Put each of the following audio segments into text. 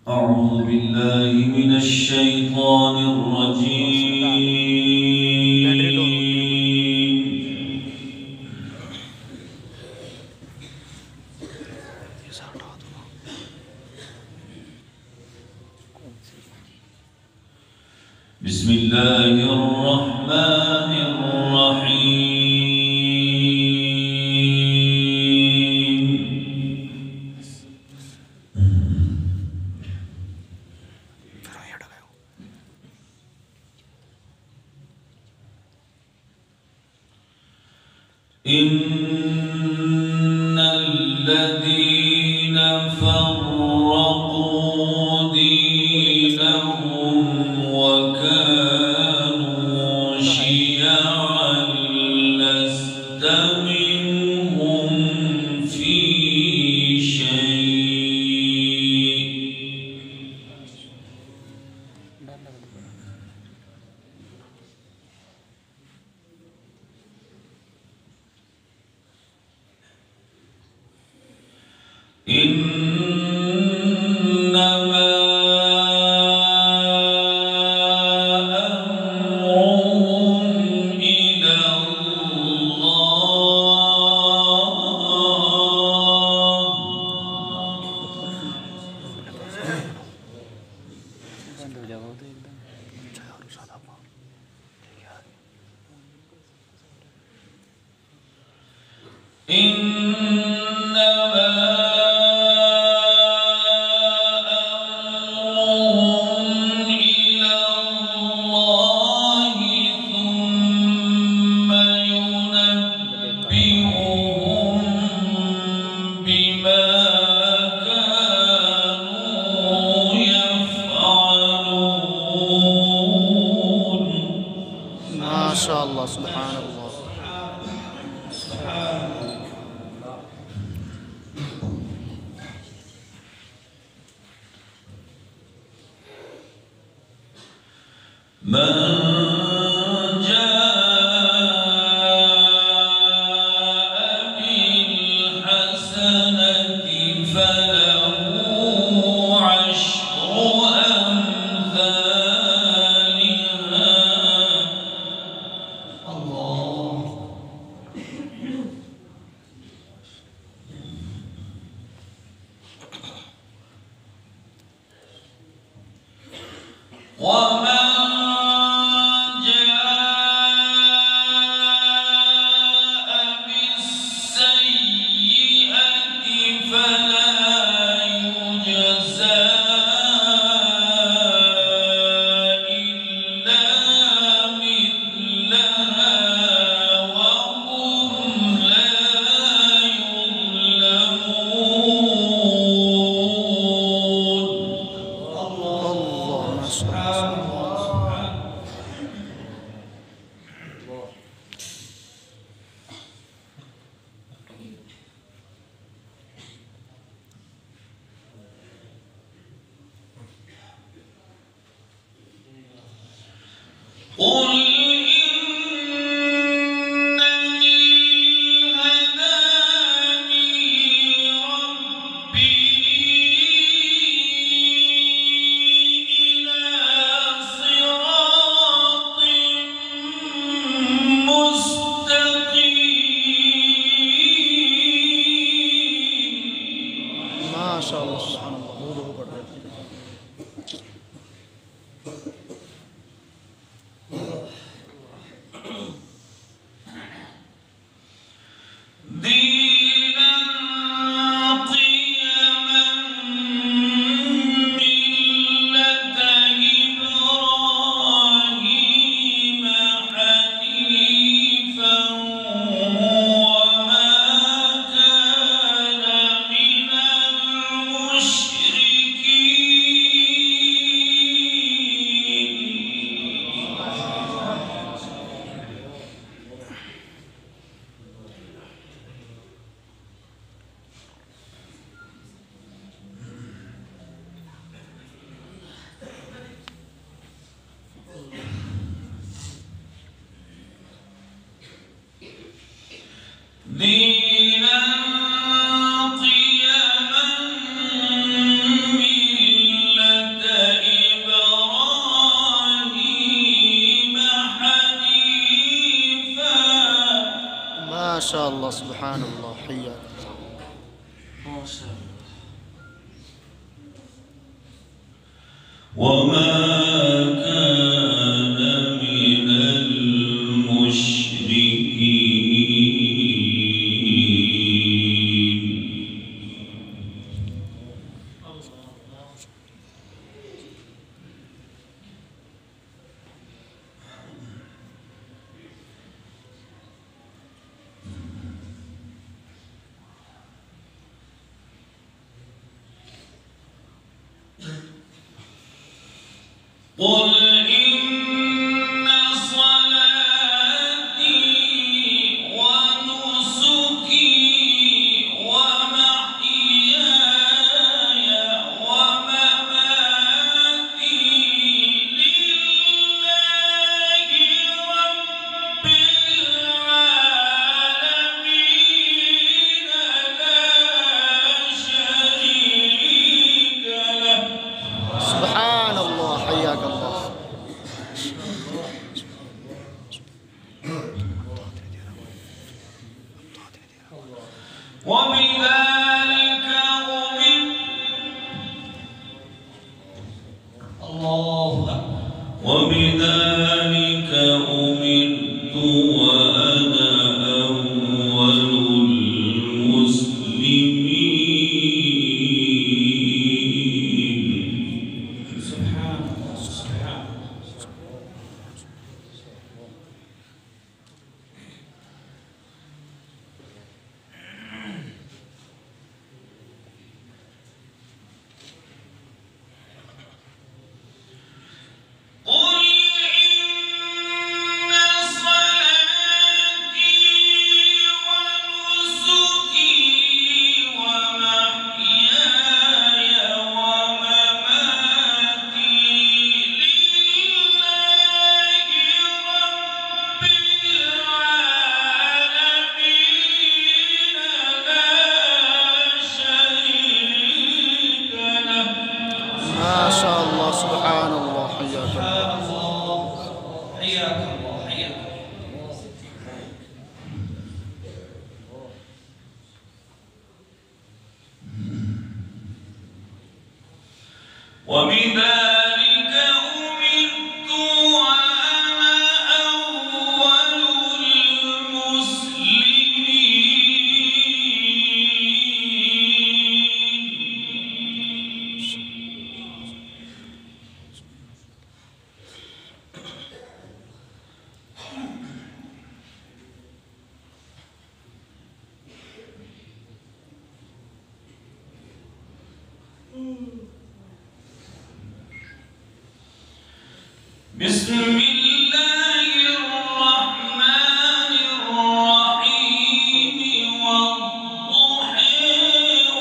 أعوذ بالله من الشيطان الرجيم. بسم الله الرحمن الرحيم. إن الذين فرقوا دينهم وكانوا شيعا لست منهم في شيء. إنما أمرهم إلى ما شاء الله سبحان الله. من جاء بالحسنة فله عشر أمثالها. الله دينا قيما ملة إبراهيم حنيفا. ما شاء الله سبحان الله. حياك ما شاء الله. وما كان من المشركين. قل إن صلاتي ونسكي ومحياي ومماتي لله رب العالمين لا شريك له. سبحان الله. حياك الله. وبذلك أمرت. الله أكبر. وبذلك أمرت وأنا أول المسلمين. سبحان الله. سبحان الله. قل إن صلاتي ونسكي ومحياي ومماتي لله رب العالمين لا شريك له. ما شاء الله سبحان الله. حياك الله. حياك الله. حياك الله. وبذلك أمرت وأنا أول المسلمين. بسم الله الرحمن الرحيم. والضحى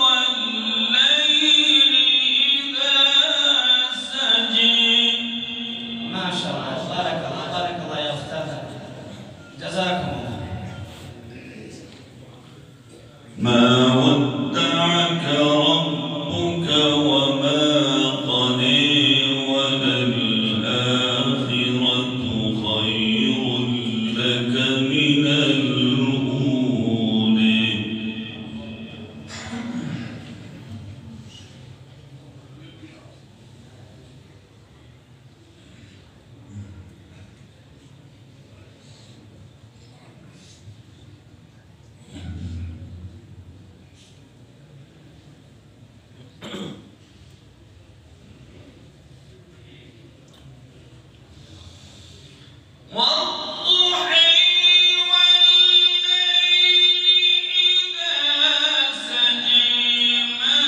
والليل إذا سجى. ما شاء الله. بارك الله. بارك الله يا أستاذ. جزاكم الله. ما ودعك ربك وما قلى وللآخرة خير لك من الأولى. والضحى والليل إذا سجى. ما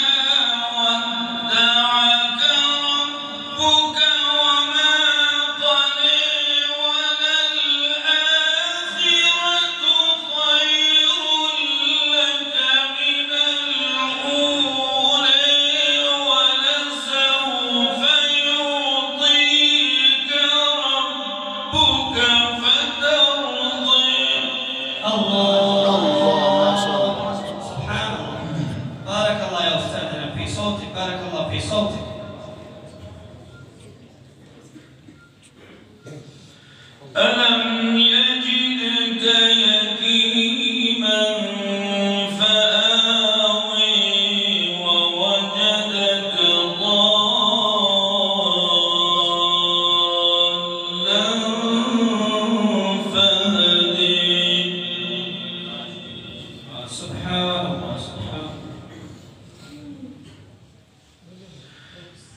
ودعك ربك وما قلى وللآخرة خير لك من الأولى ولسوف يعطيك ربك فترضى. الله. الله. بصوتك. ألم يجدك يتيما فآوي ووجدك ضالا فهدي. سبحان الله سبحان الله.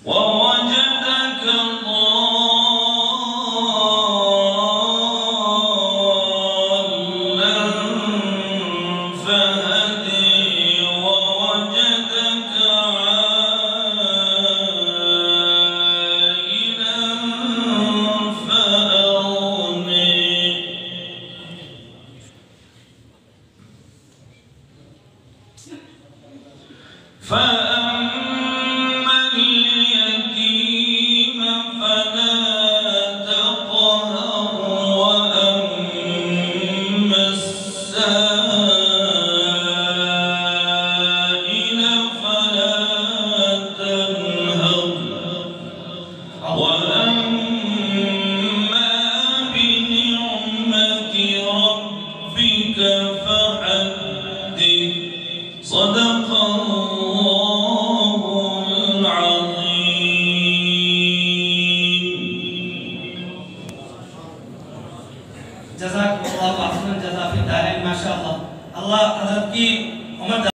ووجدك ضالا فهدي ووجدك عائلا فأغني. فأما اليتيم فلا تقهر وأما السائل فلا تنهر وأما بنعمة ربك فحدث. صدق الله العظيم. जज़ाकुमुल्लाह अहसन जज़ा फी दारैन। माशाअल्लाह। अल्लाह हज़रत की उम्र